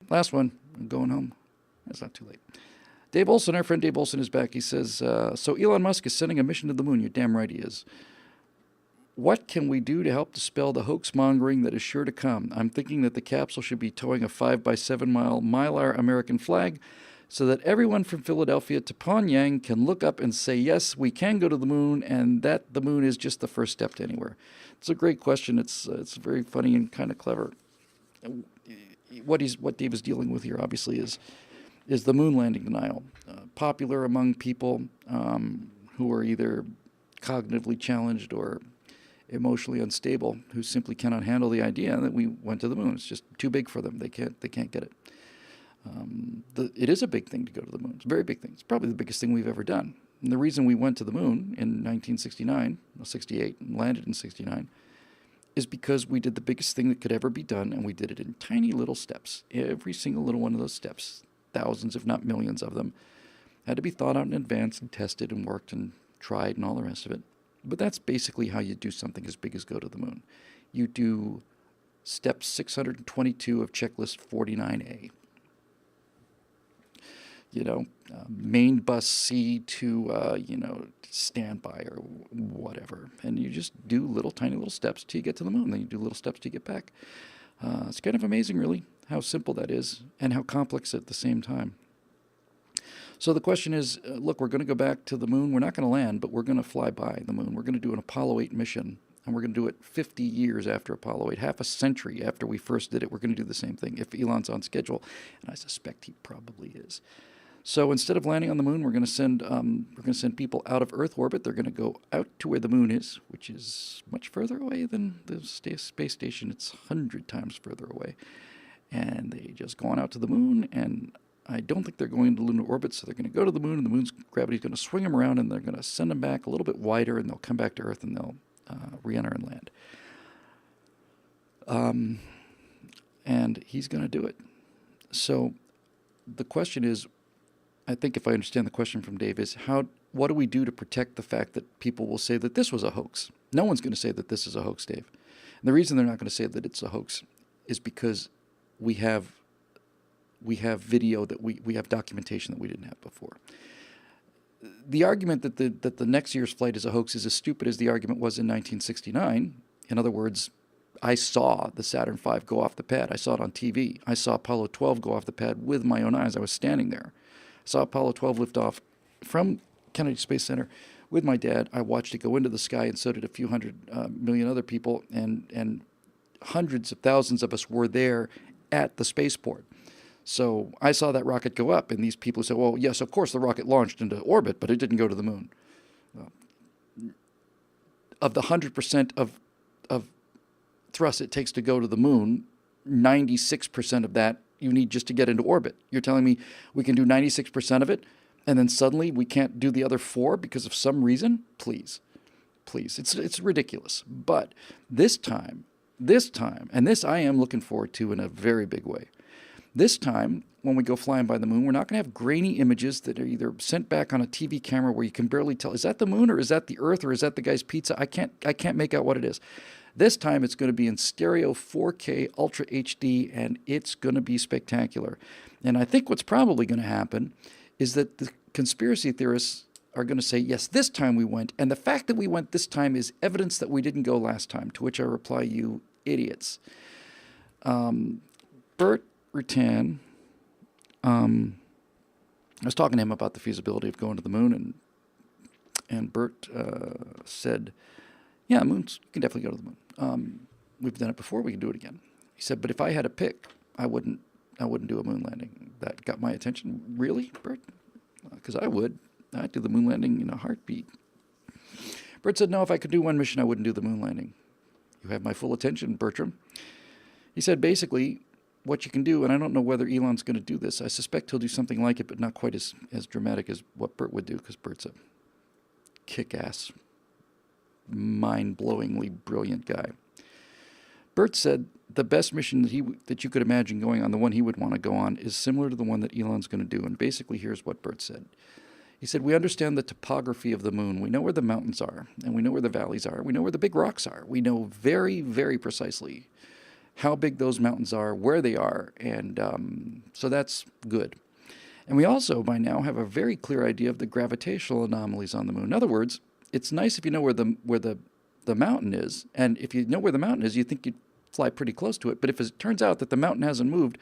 Last one. I'm going home. It's not too late. Dave Olson, our friend Dave Olson is back. He says, so Elon Musk is sending a mission to the moon. You're damn right he is. What can we do to help dispel the hoax mongering that is sure to come? I'm thinking that the capsule should be towing a 5 by 7 mile Mylar American flag so that everyone from Philadelphia to Pyongyang can look up and say, yes, we can go to the moon, and that the moon is just the first step to anywhere. It's a great question. It's very funny and kind of clever. What Dave is dealing with here, obviously, is the moon landing denial. Popular among people who are either cognitively challenged or emotionally unstable, who simply cannot handle the idea that we went to the moon. It's just too big for them. They can't get it. It is a big thing to go to the moon. It's a very big thing. It's probably the biggest thing we've ever done. And the reason we went to the moon in 68, and landed in 69, is because we did the biggest thing that could ever be done, and we did it in tiny little steps. Every single little one of those steps, thousands if not millions of them, had to be thought out in advance and tested and worked and tried and all the rest of it. But that's basically how you do something as big as go to the moon. You do step 622 of checklist 49A. Main bus C to, standby or whatever. And you just do tiny little steps till you get to the moon. Then you do little steps till you get back. It's kind of amazing, really, how simple that is and how complex at the same time. So the question is, look, we're going to go back to the moon. We're not going to land, but we're going to fly by the moon. We're going to do an Apollo 8 mission, and we're going to do it 50 years after Apollo 8, half a century after we first did it. We're going to do the same thing if Elon's on schedule, and I suspect he probably is. So instead of landing on the moon, we're going to send people out of Earth orbit. They're going to go out to where the moon is, which is much further away than the space station. It's 100 times further away, and they just go on out to the moon. And I don't think they're going into lunar orbit, so they're going to go to the moon, and the moon's gravity's going to swing them around, and they're going to send them back a little bit wider, and they'll come back to Earth, and they'll re-enter and land. And he's going to do it. So the question is, I think if I understand the question from Dave, is what do we do to protect the fact that people will say that this was a hoax? No one's going to say that this is a hoax, Dave. And the reason they're not going to say that it's a hoax is because we have video that we have documentation that we didn't have before. The argument that the next year's flight is a hoax is as stupid as the argument was in 1969. In other words, I saw the Saturn V go off the pad. I saw it on TV. I saw Apollo 12 go off the pad with my own eyes. I was standing there. I saw Apollo 12 lift off from Kennedy Space Center with my dad. I watched it go into the sky, and so did a few hundred million other people, and hundreds of thousands of us were there at the spaceport. So I saw that rocket go up, and these people say, well, yes, of course the rocket launched into orbit, but it didn't go to the moon. Of the 100% of thrust it takes to go to the moon, 96% of that you need just to get into orbit. You're telling me we can do 96% of it, and then suddenly we can't do the other 4 because of some reason? Please. It's ridiculous. But this time, and this I am looking forward to in a very big way. This time, when we go flying by the moon, we're not going to have grainy images that are either sent back on a TV camera where you can barely tell, is that the moon or is that the Earth or is that the guy's pizza? I can't make out what it is. This time it's going to be in stereo 4K Ultra HD, and it's going to be spectacular. And I think what's probably going to happen is that the conspiracy theorists are going to say, yes, this time we went, and the fact that we went this time is evidence that we didn't go last time, to which I reply, you idiots. Bert Rutan, I was talking to him about the feasibility of going to the moon, and Bert said, yeah, moons, you can definitely go to the moon. We've done it before, we can do it again. He said, but if I had to pick, I wouldn't do a moon landing. That got my attention. Really, Bert? Because I would. I'd do the moon landing in a heartbeat. Bert said, no, if I could do one mission, I wouldn't do the moon landing. You have my full attention, Bertram. He said, basically, what you can do, and I don't know whether Elon's going to do this. I suspect he'll do something like it, but not quite as dramatic as what Bert would do, because Bert's a kick-ass, mind-blowingly brilliant guy. Bert said the best mission that you could imagine going on, the one he would want to go on, is similar to the one that Elon's going to do. And basically, here's what Bert said. He said, we understand the topography of the moon. We know where the mountains are, and we know where the valleys are. We know where the big rocks are. We know very, very precisely how big those mountains are, where they are, and so that's good. And we also, by now, have a very clear idea of the gravitational anomalies on the moon. In other words, it's nice if you know where the mountain is, and if you know where the mountain is, you think you'd fly pretty close to it. But if it turns out that the mountain hasn't moved,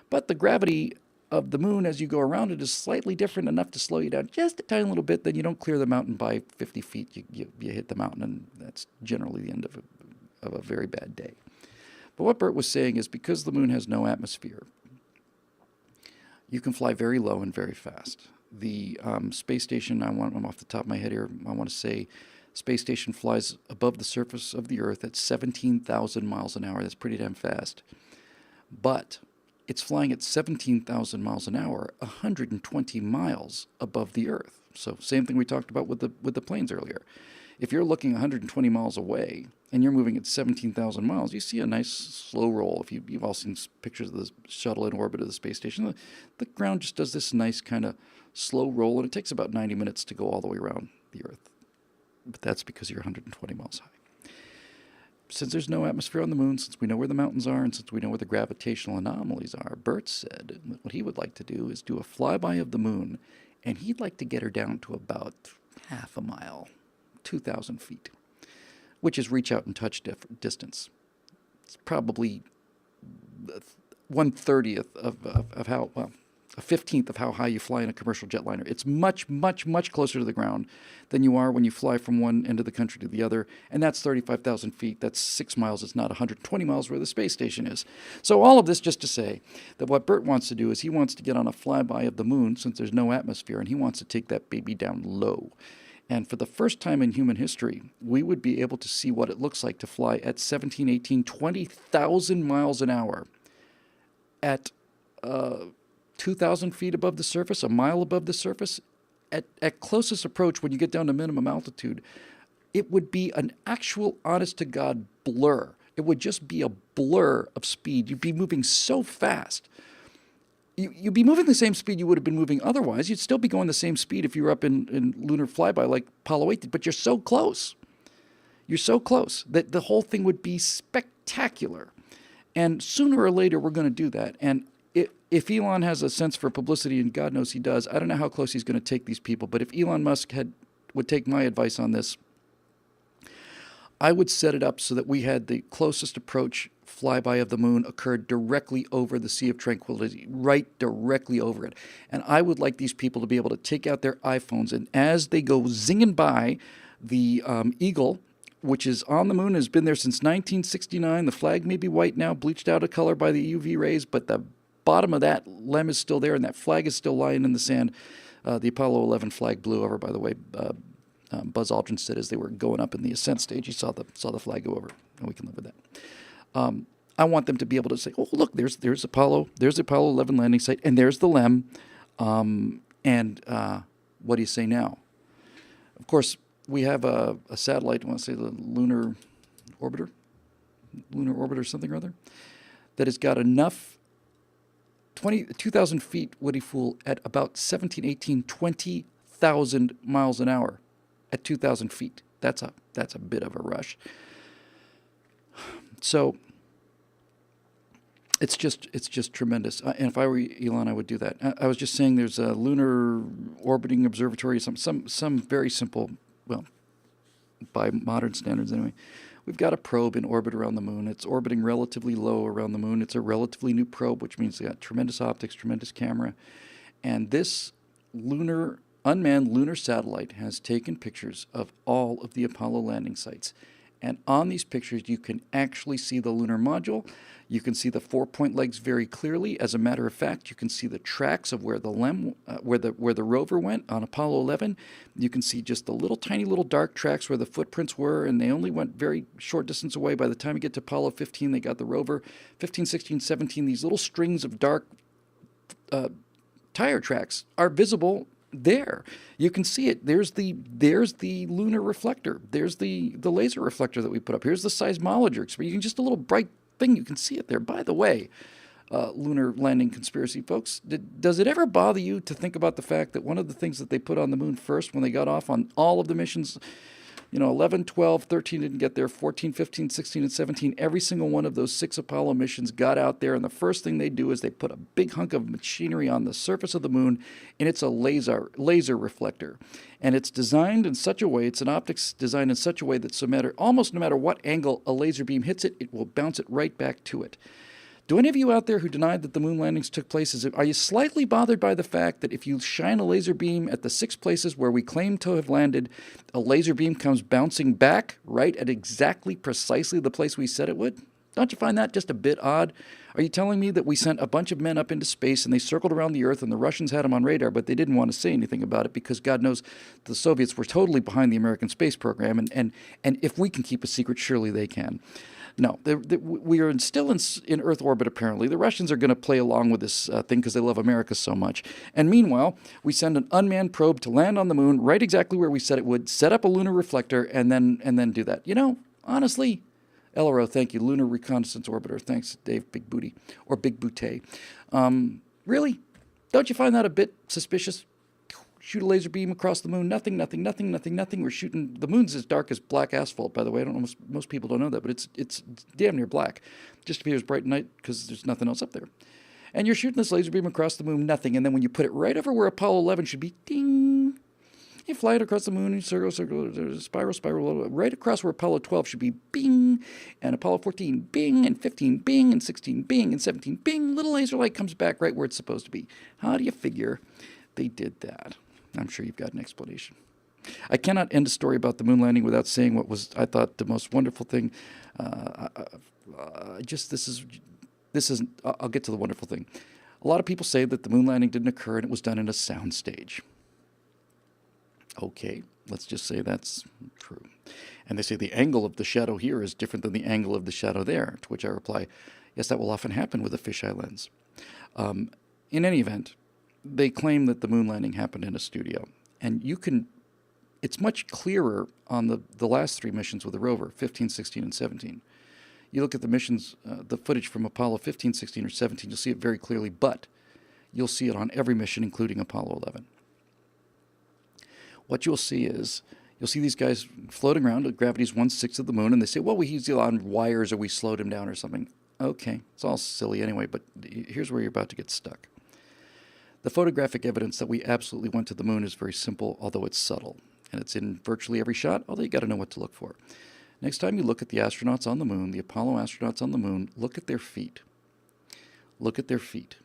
but the gravity of the moon as you go around it is slightly different enough to slow you down just a tiny little bit, then you don't clear the mountain by 50 feet. You hit the mountain, and that's generally the end of a very bad day. But what Bert was saying is because the moon has no atmosphere, you can fly very low and very fast. The space station, I'm off the top of my head here, I want to say space station flies above the surface of the Earth at 17,000 miles an hour. That's pretty damn fast. But it's flying at 17,000 miles an hour, 120 miles above the Earth. So same thing we talked about with the planes earlier. If you're looking 120 miles away and you're moving at 17,000 miles, you see a nice slow roll. If you've all seen pictures of the shuttle in orbit of the space station, the ground just does this nice kind of slow roll, and it takes about 90 minutes to go all the way around the Earth. But that's because you're 120 miles high. Since there's no atmosphere on the moon, since we know where the mountains are, and since we know where the gravitational anomalies are, Bert said what he would like to do is do a flyby of the moon, and he'd like to get her down to about half a mile, 2,000 feet, which is reach out and touch distance. It's probably 1/30th of how, well, a 15th of how high you fly in a commercial jetliner. It's much, much, much closer to the ground than you are when you fly from one end of the country to the other, and that's 35,000 feet. That's 6 miles. It's not 120 miles where the space station is. So all of this just to say that what Bert wants to do is he wants to get on a flyby of the moon since there's no atmosphere, and he wants to take that baby down low. And for the first time in human history, we would be able to see what it looks like to fly at 17, 18, 20,000 miles an hour at 2,000 feet above the surface, a mile above the surface. At closest approach, when you get down to minimum altitude, it would be an actual honest-to-God blur. It would just be a blur of speed. You'd be moving so fast. You'd be moving the same speed you would have been moving otherwise. You'd still be going the same speed if you were up in lunar flyby like Apollo 8 did, but you're so close. You're so close that the whole thing would be spectacular. And sooner or later, we're going to do that. And if Elon has a sense for publicity, and God knows he does, I don't know how close he's going to take these people, but if Elon Musk would take my advice on this, I would set it up so that we had the closest approach flyby of the moon occurred directly over the Sea of Tranquility, right directly over it. And I would like these people to be able to take out their iPhones, and as they go zinging by, the Eagle, which is on the moon, has been there since 1969. The flag may be white now, bleached out of color by the UV rays, but the bottom of that lem is still there, and that flag is still lying in the sand. The Apollo 11 flag blew over, by the way. Buzz Aldrin said as they were going up in the ascent stage, he saw the flag go over, and we can live with that. I want them to be able to say, "Oh, look, there's the Apollo 11 landing site, and there's the LEM." And what do you say now? Of course, we have a satellite. I want to say the lunar orbiter, something or other, that has got enough. 2,000 feet, Woody Fool, at about 17, 18, 20,000 miles an hour at 2,000 feet. That's a bit of a rush. So it's just tremendous. And if I were Elon, I would do that. I was just saying there's a lunar orbiting observatory, some very simple, well, by modern standards anyway. We've got a probe in orbit around the moon. It's orbiting relatively low around the moon. It's a relatively new probe, which means it's got tremendous optics, tremendous camera. And this unmanned lunar satellite has taken pictures of all of the Apollo landing sites. And on these pictures, you can actually see the lunar module. You can see the 4-point legs very clearly. As a matter of fact, you can see the tracks of where the where the rover went on Apollo 11. You can see just the tiny little dark tracks where the footprints were, and they only went very short distance away. By the time you get to Apollo 15, they got the rover. 15, 16, 17, these little strings of dark tire tracks are visible there. You can see it. There's the lunar reflector. There's the laser reflector that we put up. Here's the seismologer. You can just a little bright thing. You can see it there. By the way, lunar landing conspiracy folks, does it ever bother you to think about the fact that one of the things that they put on the moon first when they got off on all of the missions 11, 12, 13 didn't get there, 14, 15, 16, and 17, every single one of those 6 Apollo missions got out there, and the first thing they do is they put a big hunk of machinery on the surface of the moon, and it's a laser reflector. And it's designed in such a way, it's an optics designed in such a way that almost no matter what angle a laser beam hits it, it will bounce it right back to it. Do any of you out there who denied that the moon landings took place, are you slightly bothered by the fact that if you shine a laser beam at the 6 places where we claim to have landed, a laser beam comes bouncing back right at exactly precisely the place we said it would? Don't you find that just a bit odd? Are you telling me that we sent a bunch of men up into space and they circled around the Earth and the Russians had them on radar, but they didn't want to say anything about it because God knows the Soviets were totally behind the American space program, and if we can keep a secret, surely they can. No, we are still in Earth orbit, apparently. The Russians are going to play along with this thing because they love America so much. And meanwhile, we send an unmanned probe to land on the moon right exactly where we said it would, set up a lunar reflector, and then do that. Honestly, LRO, thank you. Lunar Reconnaissance Orbiter. Thanks, Dave Big Booty, or Big Booty. Really? Don't you find that a bit suspicious? Shoot a laser beam across the moon. Nothing. We're shooting. The moon's as dark as black asphalt, by the way. I don't know. Most people don't know that, but it's damn near black. Just appears bright at night because there's nothing else up there. And you're shooting this laser beam across the moon, nothing. And then when you put it right over where Apollo 11 should be, ding. You fly it across the moon, and circle, spiral, right across where Apollo 12 should be, bing. And Apollo 14, bing. And 15, bing. And 16, bing. And 17, bing. Little laser light comes back right where it's supposed to be. How do you figure they did that? I'm sure you've got an explanation. I cannot end a story about the moon landing without saying what was, I thought, the most wonderful thing. I'll get to the wonderful thing. A lot of people say that the moon landing didn't occur and it was done in a soundstage. Okay, let's just say that's true. And they say the angle of the shadow here is different than the angle of the shadow there, to which I reply, yes, that will often happen with a fisheye lens. In any event, they claim that the moon landing happened in a studio. And it's much clearer on the last 3 missions with the rover, 15, 16, and 17. You look at the missions, the footage from Apollo 15, 16, or 17, you'll see it very clearly, but you'll see it on every mission, including Apollo 11. What you'll see is, you'll see these guys floating around at gravity's 1/6 of the moon, and they say, well, we used it on wires or we slowed him down or something. Okay, it's all silly anyway, but here's where you're about to get stuck. The photographic evidence that we absolutely went to the moon is very simple, although it's subtle. And it's in virtually every shot, although you got to know what to look for. Next time you look at the astronauts on the moon, the Apollo astronauts on the moon, look at their feet. Look at their feet.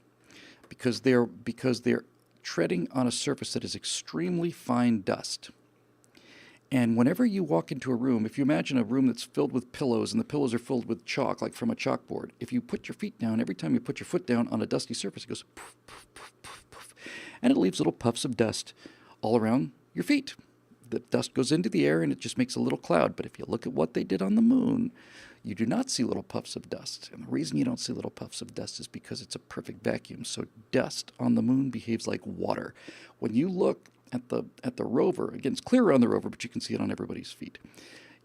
Because they're treading on a surface that is extremely fine dust. And whenever you walk into a room, if you imagine a room that's filled with pillows and the pillows are filled with chalk, like from a chalkboard, if you put your feet down, every time you put your foot down on a dusty surface, it goes poof, poof, poof, poof, poof, and it leaves little puffs of dust all around your feet. The dust goes into the air and it just makes a little cloud. But if you look at what they did on the moon, you do not see little puffs of dust. And the reason you don't see little puffs of dust is because it's a perfect vacuum. So dust on the moon behaves like water. When you look at the rover, again, it's clearer on the rover, but you can see it on everybody's feet.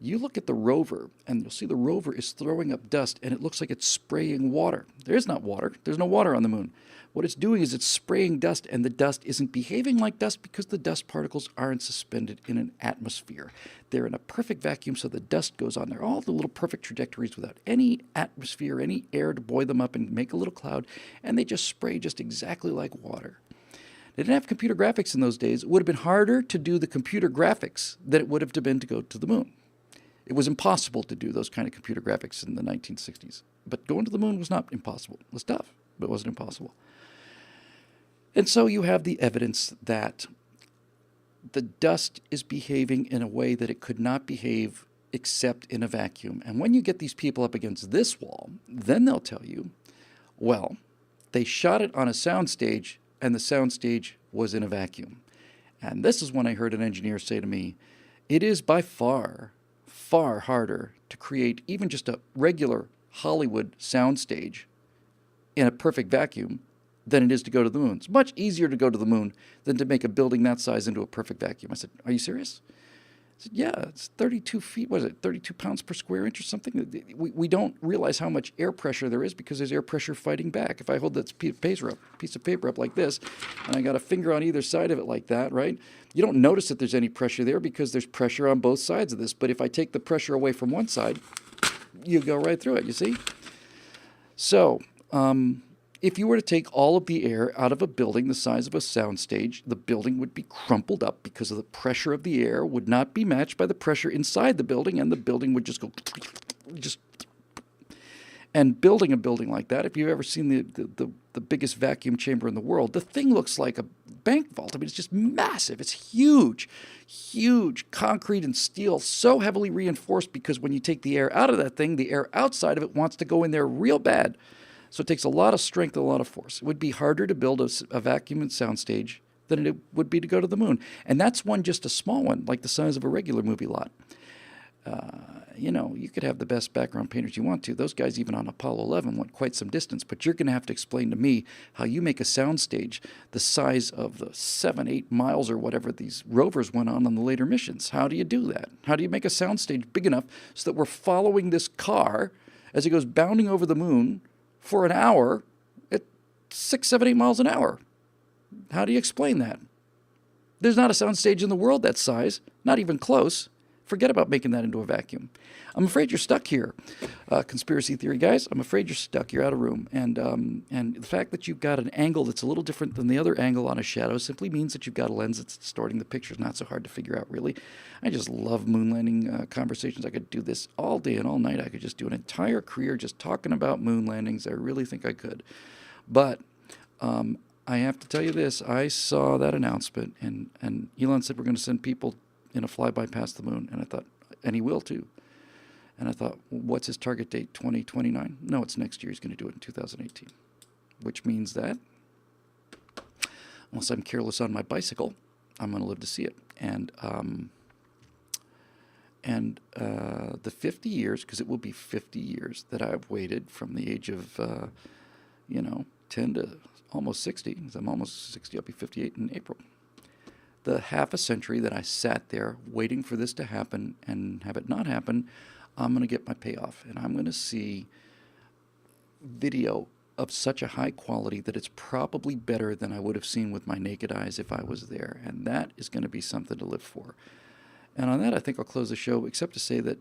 You look at the rover, and you'll see the rover is throwing up dust, and it looks like it's spraying water. There is not water. There's no water on the moon. What it's doing is it's spraying dust, and the dust isn't behaving like dust because the dust particles aren't suspended in an atmosphere. They're in a perfect vacuum, so the dust goes on there. All the little perfect trajectories without any atmosphere, any air to buoy them up and make a little cloud, and they just spray just exactly like water. They didn't have computer graphics in those days. It would have been harder to do the computer graphics than it would have been to go to the moon. It was impossible to do those kind of computer graphics in the 1960s. But going to the moon was not impossible. It was tough, but it wasn't impossible. And so you have the evidence that the dust is behaving in a way that it could not behave except in a vacuum. And when you get these people up against this wall, then they'll tell you, well, they shot it on a soundstage, and the soundstage was in a vacuum. And this is when I heard an engineer say to me, it is by far harder to create even just a regular Hollywood soundstage in a perfect vacuum than it is to go to the moon. It's much easier to go to the moon than to make a building that size into a perfect vacuum. I said, are you serious? said, yeah, it's 32 feet. What is it, 32 pounds per square inch or something? We don't realize how much air pressure there is because there's air pressure fighting back. If I hold that piece of paper up like this, and I got a finger on either side of it like that, right? You don't notice that there's any pressure there because there's pressure on both sides of this. But if I take the pressure away from one side, you go right through it, you see? So, if you were to take all of the air out of a building the size of a soundstage, the building would be crumpled up because of the pressure of the air would not be matched by the pressure inside the building, and the building would just go just. And building a building like that, if you've ever seen the biggest vacuum chamber in the world, the thing looks like a bank vault. I mean, it's just massive. It's huge, huge concrete and steel, so heavily reinforced because when you take the air out of that thing, the air outside of it wants to go in there real bad. So it takes a lot of strength and a lot of force. It would be harder to build a vacuum and soundstage than it would be to go to the moon. And that's just a small one, like the size of a regular movie lot. You could have the best background painters you want to. Those guys, even on Apollo 11, went quite some distance. But you're going to have to explain to me how you make a soundstage the size of the 7-8 miles or whatever these rovers went on the later missions. How do you do that? How do you make a soundstage big enough so that we're following this car as it goes bounding over the moon for an hour at 6, 7, 8 miles an hour? How do you explain that? There's not a soundstage in the world that size, not even close. Forget about making that into a vacuum. I'm afraid you're stuck here, conspiracy theory guys. I'm afraid you're stuck. You're out of room. And the fact that you've got an angle that's a little different than the other angle on a shadow simply means that you've got a lens that's distorting the picture. It's not so hard to figure out, really. I just love moon landing conversations. I could do this all day and all night. I could just do an entire career just talking about moon landings. I really think I could. But I have to tell you this. I saw that announcement, and Elon said we're going to send people in a flyby past the moon, and I thought, and he will too. And I thought, what's his target date, 2029? No, it's next year. He's going to do it in 2018, which means that unless I'm careless on my bicycle, I'm going to live to see it. And the 50 years, because it will be 50 years that I've waited from the age of, 10 to almost 60, because I'm almost 60, I'll be 58 in April. The half a century that I sat there waiting for this to happen and have it not happen, I'm going to get my payoff. And I'm going to see video of such a high quality that it's probably better than I would have seen with my naked eyes if I was there. And that is going to be something to live for. And on that, I think I'll close the show, except to say that,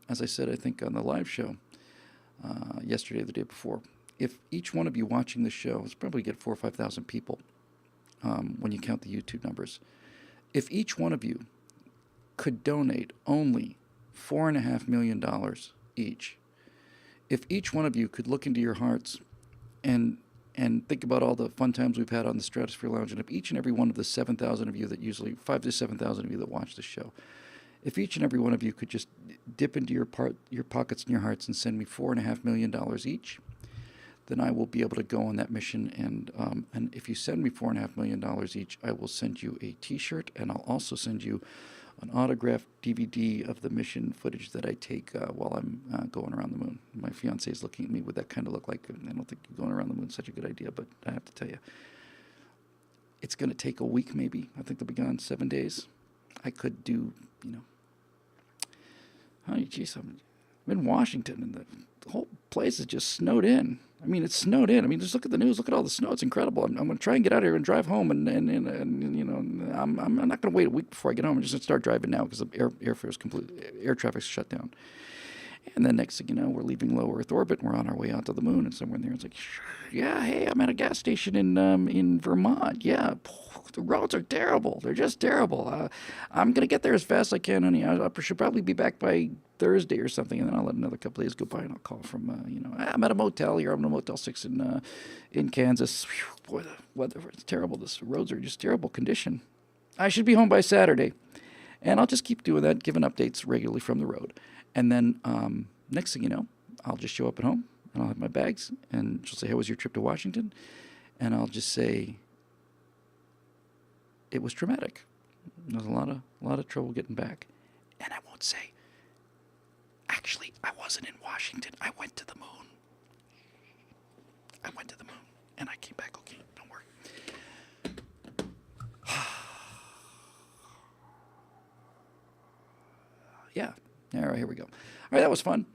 as I said, I think on the live show yesterday or the day before, if each one of you watching the show, it's probably get 4,000 or 5,000 people, when you count the YouTube numbers. If each one of you could donate only $4.5 million each, if each one of you could look into your hearts and think about all the fun times we've had on the Stratosphere Lounge, and if each and every one of the 7,000 of you that usually, 5,000 to 7,000 of you that watch the show, if each and every one of you could just dip into your pockets and your hearts and send me $4.5 million each, then I will be able to go on that mission. And if you send me $4.5 million each, I will send you a T-shirt, and I'll also send you an autographed DVD of the mission footage that I take while I'm going around the moon. My fiance is looking at me with that kind of look like, I don't think going around the moon is such a good idea, but I have to tell you, it's going to take a week maybe. I think they'll be gone 7 days. I could do, I'm in Washington, and the whole place is just snowed in. I mean, it's snowed in. I mean, just look at the news. Look at all the snow. It's incredible. I'm going to try and get out here and drive home, and I'm not going to wait a week before I get home. I'm just going to start driving now because the air traffic's shut down. And then next thing you know, we're leaving low Earth orbit, and we're on our way out to the moon, and somewhere in there it's like, yeah, hey, I'm at a gas station in Vermont. Yeah, the roads are terrible. They're just terrible. I'm going to get there as fast as I can, honey. I should probably be back by Thursday or something, and then I'll let another couple days go by, and I'll call from, I'm at a motel here. I'm at a Motel 6 in Kansas. Whew, boy, the weather, it's terrible. The roads are just terrible condition. I should be home by Saturday, and I'll just keep doing that, giving updates regularly from the road. And then next thing you know, I'll just show up at home, and I'll have my bags, and she'll say, how was your trip to Washington? And I'll just say, it was traumatic. There was a lot of trouble getting back. And I won't say, actually, I wasn't in Washington. I went to the moon. And I came back okay. Don't worry. All right, here we go. All right, that was fun.